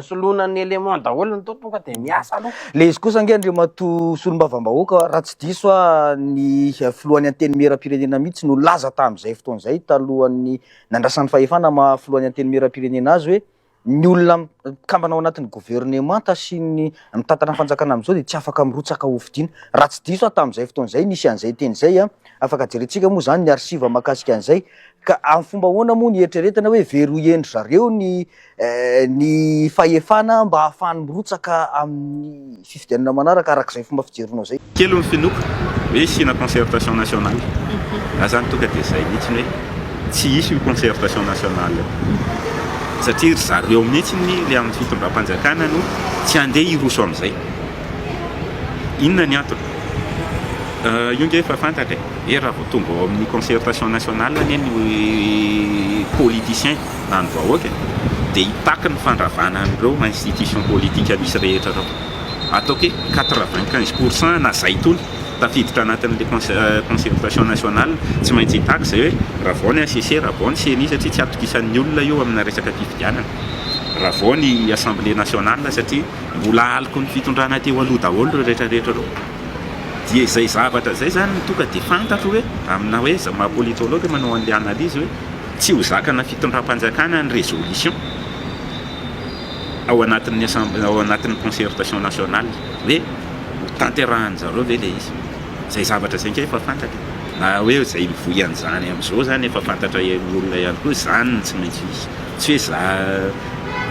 Solona ny élément daholo ny tonga de miasa aloha. Le izy kosa ngendry mato solombavam-bahoaka raha tsy diso ny filohan'ny anteny miram-pirenena mihitsy no laza tamin'izay fotoan'izay talohan'ny nandrasan'ny fahefana filohan'ny anteny miram-pirenena azy hoe ny olona kambana ao anatin'ny gouvernemanta sy ny mitantana fanjakana am'izao de tsy afaka mirotsaka hovidiana raha tsy diso tamin'izay fotoan'izay nisy an'izay teny zay afaka jerentsika moa zany ny arsiva mahakasika an'izay ka amin'ny fomba ahoana moa ny eritreretina hoe very ho endry zareo ny fahefana mba ahafahany mirotsaka amin'ny fifidianana manaraka arak'izay fomba fijerinao zay kely ny finoako hoe sina concertation nationale zany tonga de zay mihitsy hoe tsy hisy io concertation nationale satria zareo mihitsy le amin'ny fitondram-panjakana no tsy andeha iroso amin'izay inona ny antony io nge efa fantatra raha vao tonga ao amin'ny concertation nationale ny politicien na ny vahoaka dia hitaky ny fandravana an'ireo institution politique misy rehetra reo ataoko hoe 95% na zay tony tafiditra anatin'le concertation nationale tsy maintsy hitaky zay hoe raha vao ny ACC raha vao ny CNI satria tsy atokisan'ny olona io amina resaka fifidianana raha vao ny assemblée nationale satria mbola aliko ny fitondrana teo aloha daholo reo rehetrarehetra reo dia zay zavatra zay zany tonga de fantatro hoe amina hoe maha-politologue manao an'le analyse hoe tsy ho zakana fitondram-panjakana ny résolution ao anatin'ny ao anatin'ny concertation nationale hoe tanterahan'zareo ve le izy zay zavatra zay nge efa fantatra na hoe zay mivoy an'izany am'izao zany efa fantatra olona ihany koa zany tsy maintsy izy tsy hoe za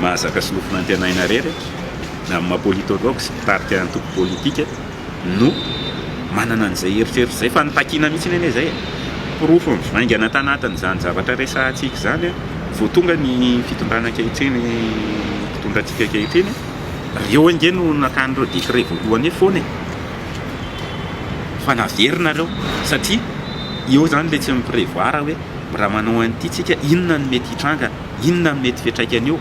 mahazaka silofina antenaina rery na maha-politologue sy mpitarika antoko politika no manana an'izay eritreritry zay fa nitakina mihitsy ane zay pirofo vaingana tanatiny zany zavatra resahantsika zany vao tonga ny fitondrana ankehitriny fitondratsika ankehitriny reo ange no nakan'ireo décret voalohany foana fa naverina reo satria eo zany le tsy miprévoir hoe raha manao an'ity tsika inona ny mety hitranga inona ny mety fiatraikany eo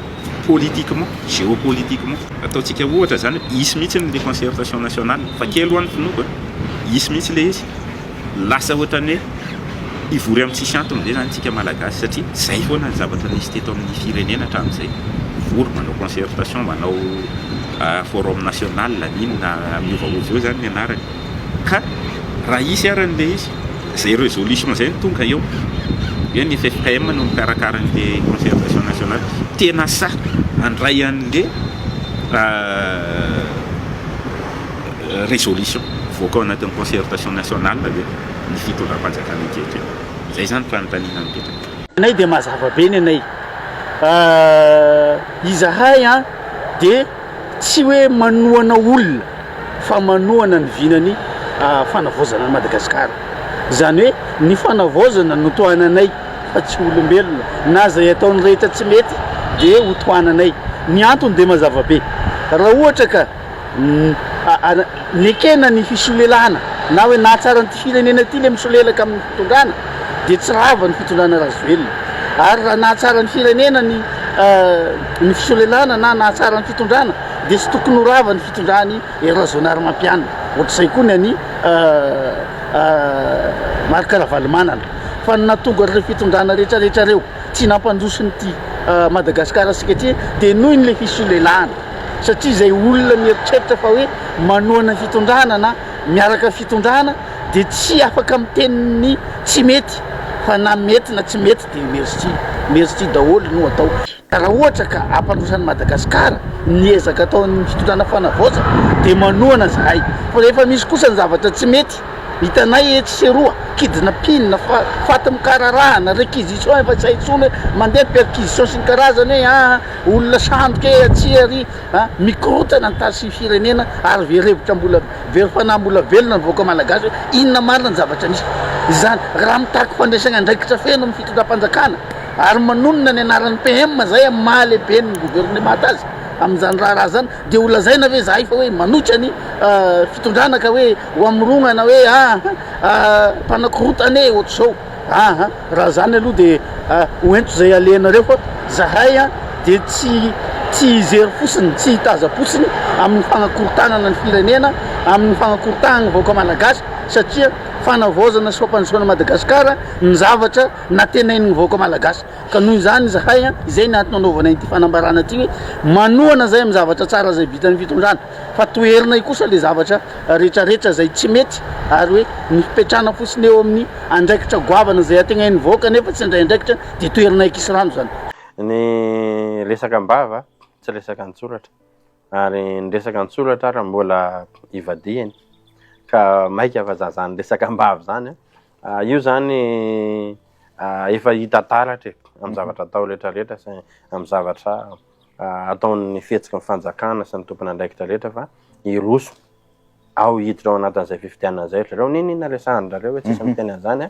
politiquement géopolitiquement ataontsika ohatra zany isy mihitsy le concertation nationale fa kely hoany finoako isy mihitsy le izy lasa ohatrany hoe ivory amin'ny tsisy antony zay zany tsika malagasy satria zay foana ny zavatra nisy teto amin'ny firenena hatramin'izay vory manao concertation manao forum national inona miovaova eo zany ny anarany ka raha isy aran'le izy zay résolution zay ny tonga eo hoe ny FFKM no mikarakara an'le concertation nationale tena sa andray an'le résolution voaka ao anatin'ny concertation nationale hoe ny fitondram-panjakana ankehitriny zay zany fanontaniana mipetraka anay dia mazava be ny anay izahay dia tsy hoe manohana olona fa manohana ny vinany fanavaozana ny Madagasikara zany hoe ny fanavaozana no tohananay fa tsy olombelona na zay ataony rehetra tsy mety dia ho tohananay ny antony dia mazava be raha ohatra ka nekena ny fisolelana na hoe nahatsara ny firenena ty le misolelaka amin'ny fitondrana dia tsy rava ny fitondrana razo velona ary raha nahatsara ny firenena ny fisolelana na nahatsara ny fitondrana dia tsy tokony ho rava ny fitondrany erazonary mampianina ohatr'izay koa ny any marikaravalmanana fa natonga reo fitondrana rehetrarehetra reo tsy nampandrosiny ty Madagasikara sikatria dia noho ny le fisolelana satria zay olona mieritreritra fa hoe manohana fitondrana na miaraka fitondrana dia tsy afaka miteniny tsy mety fa na mety na tsy mety dia merci daholo no atao raha ohatra ka ampandrosan'ny Madagasikara niezaka ataon'ny fitondrana fanavaoza dia manohana zahay fa rehefa misy kosa ny zavatra tsy mety hitanay etsy seroa kidina pinina faty mikararahana réquisition efa tsy haintsony mandeha perquisition sy ny karazany hoe olona sandoka atsiary mikorotana ny tasy firenena ary verevitra mbola verifanahy mbola velona nyvoaka malagasy hoe inona marina ny zavatra nisy izany raha mitaky fandraisana andraikitra feno amin'ny fitondram-panjakana ary manonona ny anaran'ny PM zay amin'ny mahalehibe ny gouvernemanta azy amin'izany raha zany dia olona zay na hoe zahay fa hoe manotra ny fitondrana ka hoe ho amronana hoe mpanakorotane ohatr'izao raha zany aloha dia hoento zay alenareo fa zahay dia tsy izery fosiny tsy hitaza posiny amin'ny fanakorontanana ny firenena amin'ny fanakorontanana vaoaka malagasy satria fanavaozana sy fampanjoana Madagasikara ny zavatra natenain'ny vahoaka malagasy ka noho izany zahay izay natanaovana ity fanambarana ty hoe manohana zay amin'ny zavatra tsara zay vitan'ny fitondrana fa toerina kosa le zavatra rehetrarehetra zay tsy mety ary hoe ny fipetrahana fotsiny eo amin'ny andraikitra goavana zay ategnain'ny vahoaka nefa tsy andraindraikitra de toerina ikisy rano zany. Ny resaka mbava tsy resaka antsoratra ary ny resaka antsoratra raha mbola ivadiany ka maika fa zazany resaka mbava zany io zany efa hita taratra amin'ny zavatra atao rehetrarehetra sy amin'ny zavatra ataon'ny fihetsiky ny fanjakana sy ny tompony andraikitra rehetra fa iroso ao hiditra ao anatin'izay fifidianana zay reo ninina resahandrareo hoe tsisy miteny an'izany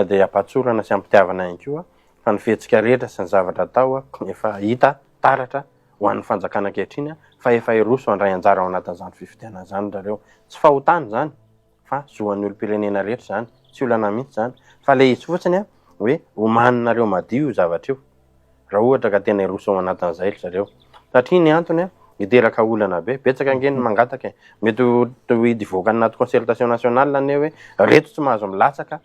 dia ampatsorana sy ampitiavana ihany koa fa ny fihetsika rehetra sy ny zavatra atao efa hita taratra ho an'ny fanjakana ankehitriny fa efa iroso andray anjara ao anatin'izany fifidianana zany rareo tsy fahotany zany fa zoan'ny olo-pirenena rehetra zany tsy olana mihitsy zany fa le izy fotsiny hoe homaninareo madio zavatra io raha ohatra ka tena iroso ao anatin'izay zareo satria ny antony hiteraka olana be betsaka angeny mangataka mety hidy voaka anaty concertation nationale ane hoe reto tsy mahazo milatsaka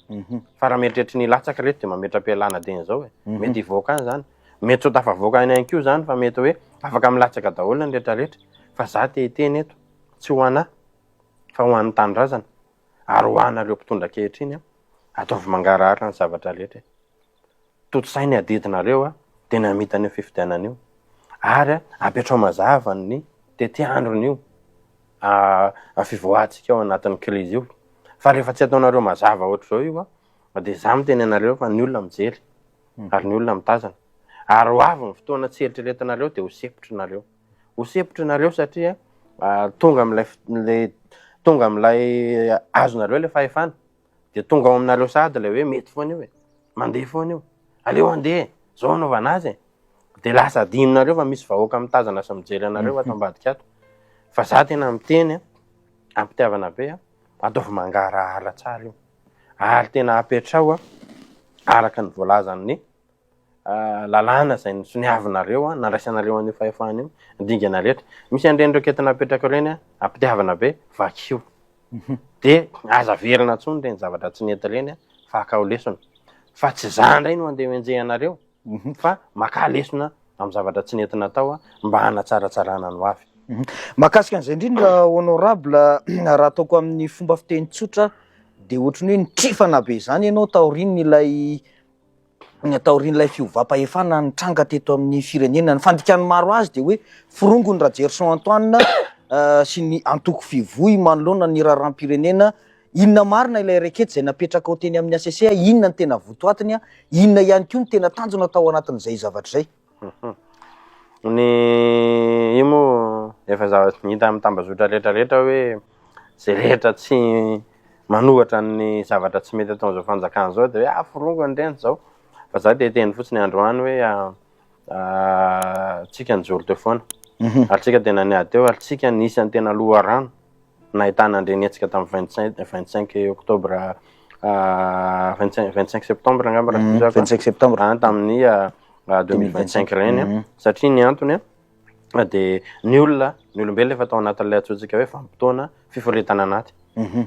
fa raha mieritrerity ny latsaka reto de mametra-pialana deny zao mety hivoaka any zany mety so tafavoaka any ko zany fa mety hoe afaka milatsaka daholo ny rehetrarehetra fa za te hiteny eto tsy ho ana fa ho an'ny tanindrazana ary ho anareo mpitondra kehitriny ataovy mangarahara ny zavatra rehetra totosainy adidinareo tena mitany fifidianana io ary apetrao mazava ny tety androny io fivoahantsika ao anatin'ny krizy io fa rehefa tsy ataonareo mazava ohatr' zao io de za miteny anareo fa ny olona mijery ary ny olona mitazana ary ho avy ny fotoana tsy eritreretinareo de ho sepotry nareo satria tonga am'lay azonareo le fahefana de tonga ao aminareo sady le hoe mety foana io mandeha foana io aleo andeha zao anaovana azy de lasa adinonareo fa misy vahoaka mitazana sy mijery anareo ato ambadika ato fa za tena miteny ampitiavana be ataovy mangarahara tsara io ary tena apetrao araka ny voalazan'ny lalàna zay ny soniavinareo nandraisanareo an'io fahefana io indingana rehetra misy andrenireo ketina apetraka reny ampitiavana be vakio de aza verina tsony reny zavatra tsy nety reny fa aka ho lesona fa tsy za ndray no andeha enjehanareo fa maka lesona amin'ny zavatra tsy nentina tao mba hanatsaratsarana no avy. Mahakasika an'izay indrindra honorable raha ataoko amin'ny fomba fiteny tsotra de ohatrany hoe nitrifana be zany ianao taorian'ilay fiovam-pahefana nitranga teto amin'ny firenena ny fandikany maro azy de hoe firongony Rajerson Antoine sy ny antoko fivoy manoloana ny raharam-pirenena inona marina ilay rekety zay napetraka ao teny amin'ny ACC inona ny tena votoatiny inona ihany koa ny tena tanjona tao anatin'izay zavatra zay ny imo efa zavatra hita amin'ny tambazotra rehetrarehetra hoe zay rehetra tsy manohatra ny zavatra tsy mety ataon'izao fanjakana zao de hoe firongony reny zao fa za de teny fotsiny androany hoe tsika nijoro teo foana ary tsika tena niady teo ary tsika nisy ny tena loharano nahitana andrenetsika tamin'ny 25 octobre 25 septembre angamba 25 septembre tamin'ny 2025 reny satria ny antony de ny olombelona efa tao anatin'ilay atsotsika hoe vanim-potoana fiforetana anaty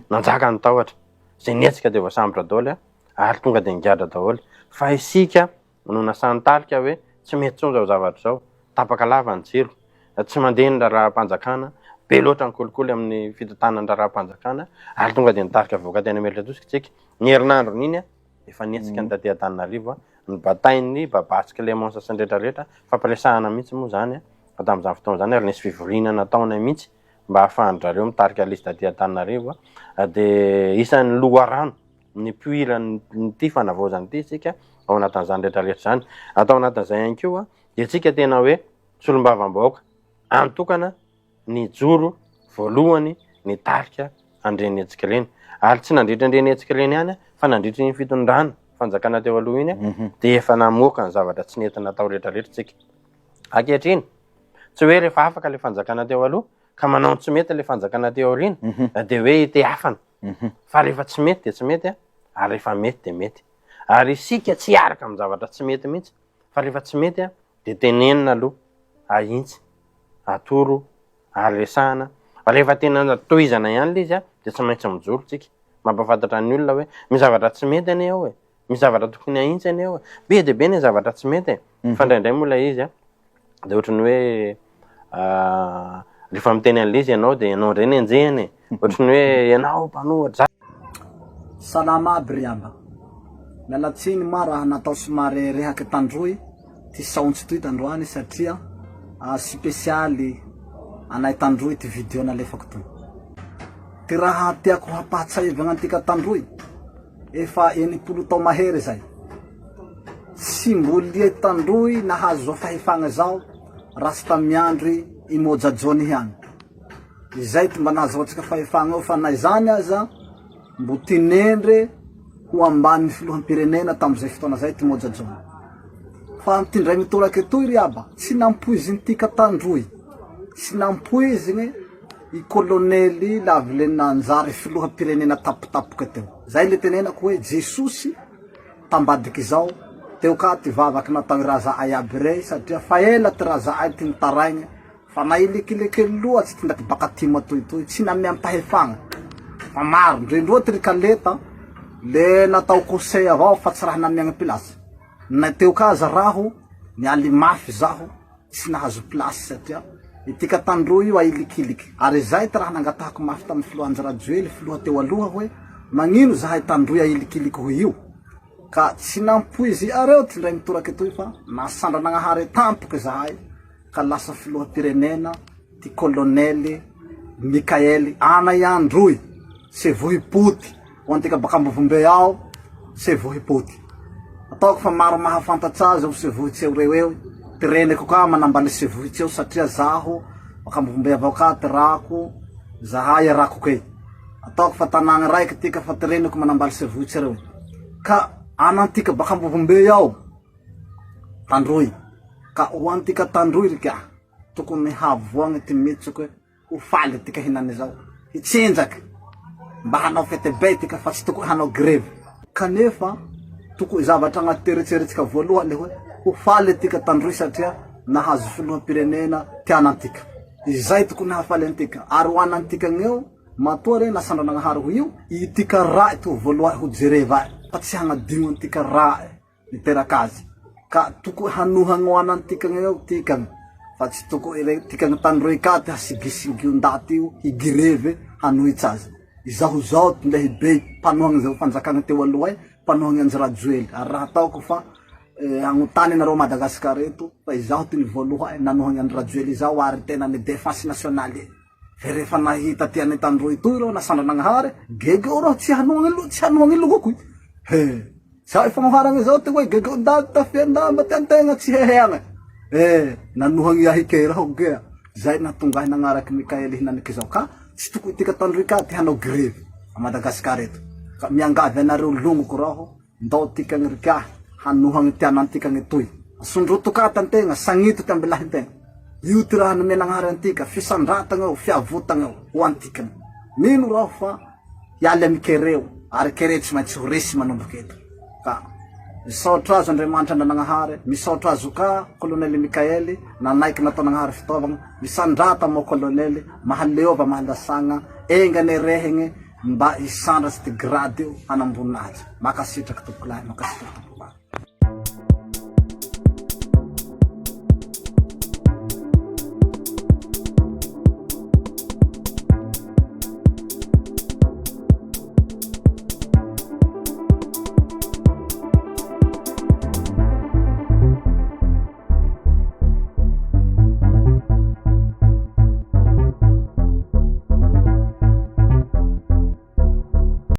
nanjaka ny tahotra zay nietsika de voasambotra daholo ary tonga de ngiadra daholo fa isika no nasantarika hoe tsy mety tsony zao zavatra zao tapaka lava ny jiro tsy mandeha ny raharam-panjakana be loatra ny kolikoly amin'ny fitantanany raharam-panjakana ary tonga de nitarika voaka tena meritratosika tsika ny herinandro n'iny efa nietsika ny taty Antananarivo ny batain'ny babasy Clémence sy ny rehetrarehetra fampiresahana mihitsy moa zany tamin'izany fotoana zany ary nisy fivorinana taona mihitsy mba hahafahandrareo mitarika lisy taty Antananarivo de isan'ny loharano ny puiran'ity fanavaozany ity tsika ao anatin'izany rehetrarehetra zany atao anatin'izay ihany koa de tsika tena hoe solombavam-bahoaka antokana ny joro voalohany ny tarika andrenetsika reny ary tsy nandritra andrenetsika reny ihany fa nandritra ny fitondrana fanjakana teo aloha iny de efa namoaka ny zavatra tsy nentina tao rehetrarehetra tsika ankehitriny tsy hoe rehefa afaka le fanjakana teo aloha ka manao tsy mety le fanjakana teo aoriny de hoe te afana fa rehefa tsy mety de tsy mety ary rehefa mety de mety ary isika tsy araka amin'ny zavatra tsy mety mihitsy fa rehefa tsy mety de tenenina aloha ahintsy atoro ary resahana rehefa tena toizana ihany le izy de tsy maintsy mijoro tsika mampafantatra ny olona hoe misy zavatra tsy mety ane ao hoe misy zavatra tokony ahitsy ane ao be de be ny zavatra tsy mety fa indraindray mola izy de ohatrany hoe rehefa miteny an'le izy ianao de ianao ndray ny anjehany ohatrany hoe ianao mpanohatra salama aby riamba mialatsiny ma raha natao somary rehaky tandroy ty saontsy toy tandroany satria spesialy anay tandroy ty video nalefako toy ty raha tiako hampahatsahivagna antika tandroy efa 90 tao mahery zay tsy mbolia tandroy nahazo fahefagna zao rasta miandry imoja jony hiany izay ty mba nahazoatsika fahefagna eo fa nay zany aza mbo tinendre ho ambany filoham-pirenena tamizay fotoana zay ty moja jony fa mitindray mitoraky toy riaba tsy nampoiziny tika tandroy tsy nampoiziny i kolonely lavile nanjary filoham-pirenena tapotapoka teo zay le tenenako hoe jesosy tambadiky zao teo ka ty vavaky natao raha zaay aby rey satria fa ela ty raha zaay ty mitaraigny fa nailikileky loatsy ty ndaky baka ty matoytoy tsy namiampahefagna fa maro ndrendroa ty rikaleta le natao conseil avao fa tsy raha namiagna pilasy na teo ka za raho nialy mafy zaho tsy nahazo pilasy satria itika tandroy io ailikiliky ary zay ty raha nangatahako mafy tamy filohanjy rajoely filoha teo aloha hoe magnino zahay tandroy ailikiliky ho io ka tsy nampoizy areo ty ndray mitoraky toy fa nasandra nagnahary tampoky zahay ka lasa filoham-pirenena ty kolonely Mikaely anay androy sevohipoty ho antika baka ambovombe ao sevohipoty ataoko fa maro mahafantatsy azy ho sevohitseo reo eo ty reneko ka manambany sevohitseo satria zaho baka ambovombe avao ka ty rako zahay arako kay ataoko fa tanagna raiky tika fa ty reneko manambaly sevohitsy reo ka anantika baka ambovombe ao tandroy ka ho antika tandroy rika tokony havoagny ty mitsoko ho faly tika hinany zao hitsinjaky mba hanao fete be tika fa tsy tokony hanao greve kanefa tokony zavatra agnaty teritseritsika voalohany hoe ho faly tika tandroy satria nahazo filoham-pirenena tianantika izay tokony hafaly antika ary ho anantika gneo matoa re nasandra nagnahary ho io itika raha to voalohany ho jereva fa tsy hagnadigno antika raha niteraky azy ka tokony hanohagny ho anantika gneo tikany fa tsy tokony tikany tandroy ka ty hasigisigiondaty io higireve hanohitsy azy izaho zao ty lehibe mpanohagny zao fanjakagny teo aloha mpanohagny anjy rajoely ary raha ataoko fa agnotany nareo Madagasikara eto fa izaho ty nivoaloha nanohagny any rajoely zao ary tena ny défense nationale fe rehefa nahita ty ane tandroy toy reo nasandra nagnahary gegeo reo tsy hanohagny lohako sa fagnoharagny zao ty hoe gegeo ndaty tafiandamba ty antegna tsy heheagny nanohagny ahike raho gea zay natongahy nagnaraky Mikaely hinaniky zao ka tsy tokony tika tandroy ka ty hanao greve a Madagasikara eto ka miangavy anareo lomoko raho ndao tikagny rika hanohagny tianantikagny toy sondroto ka tantegna sagnito ty ambelahintegna io ty raha nomenagnahary antika fisandratagna eo fiavotagna eo ho antikany mino raho fa hialy amy kereo ary kere tsy maintsy ho resy manomboky eto ka misaotra azo Andriamanitra nanagnahary misaotra azo ka kolonely Mikaely nanaiky natao nagnahary fitaovagna misandrata mo kolonely mahaleova mahalasagna engane rehigny mba hisandratsy ty grady io hanambony azy makasitraky tompolahy makasitraky tompolahy